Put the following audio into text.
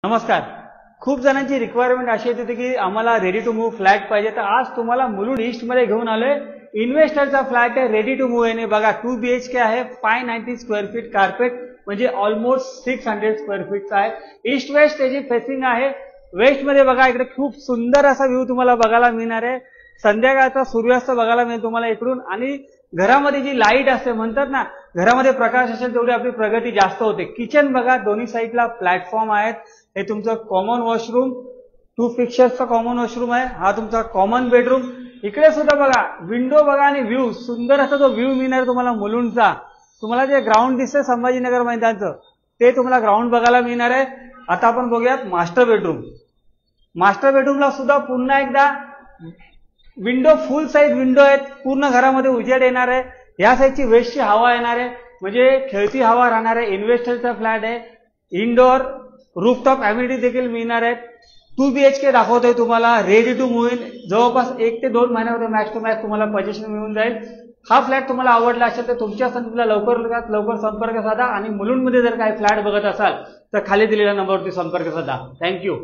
नमस्कार. खूप जणांची रिक्वायरमेंट अशी होती की आम्हाला रेडी टू मूव्ह फ्लॅट पाहिजे, तर आज तुम्हाला मुलुंड ईस्ट मध्ये घेऊन आलोय. इन्व्हेस्टरचा फ्लॅट आहे, रेडी टू मूव्ह आहे. बघा 2 BHK आहे, 590 स्क्वेअर फीट कार्पेट म्हणजे ऑलमोस्ट 600 स्क्वेअर फीटचा आहे. ईस्ट वेस्ट त्याची फेसिंग आहे. वेस्ट मध्ये बघा इकडे खूप सुंदर असा व्ह्यू तुम्हाला बघायला मिळणार आहे. संध्याकाळचा सूर्यास्त बघायला मिळेल तुम्हाला इकडून. आणि घरामध्ये जी लाईट असते, म्हणतात ना घरामध्ये प्रकाश असेल तेवढी आपली प्रगती जास्त होते. किचन बघा, दोन्ही साईडला प्लॅटफॉर्म आहेत. हे तुमचं कॉमन वॉशरूम, 2 फिक्चर्सचा कॉमन वॉशरूम आहे. हा तुमचा कॉमन बेडरूम. इकडे सुद्धा बघा विंडो बघा आणि व्ह्यू, सुंदर असा जो व्ह्यू मिळणार तुम्हाला मुलुंडचा. तुम्हाला जे ग्राउंड दिसतंय संभाजीनगर मैदानचं, ते तुम्हाला ग्राउंड बघायला मिळणार आहे. आता आपण बघूयात मास्टर बेडरूम. मास्टर बेडरूमला सुद्धा पुन्हा एकदा विंडो, फुल साईज विंडो आहेत. पूर्ण घरामध्ये उजेड येणार आहे. या साईडची वेस्टची हवा येणार आहे, म्हणजे खेळती हवा राहणार आहे. इन्व्हेस्टरचा फ्लॅट आहे. इनडोअर रूफटॉप अॅम्युनिटी देखील मिळणार आहेत. 2 BHK दाखवतोय तुम्हाला, रेडी टू मूव्ह इन. जवळपास 1 ते 2 महिन्यामध्ये मॅक्स टू मॅक्स तुम्हाला पोझिशन मिळून जाईल. हा फ्लॅट तुम्हाला आवडला असेल तर तुमच्या संस्थेला लवकर संपर्क साधा. आणि मुलुंडमध्ये जर काही फ्लॅट बघत असाल तर खाली दिलेल्या नंबरवरती संपर्क साधा. थँक्यू.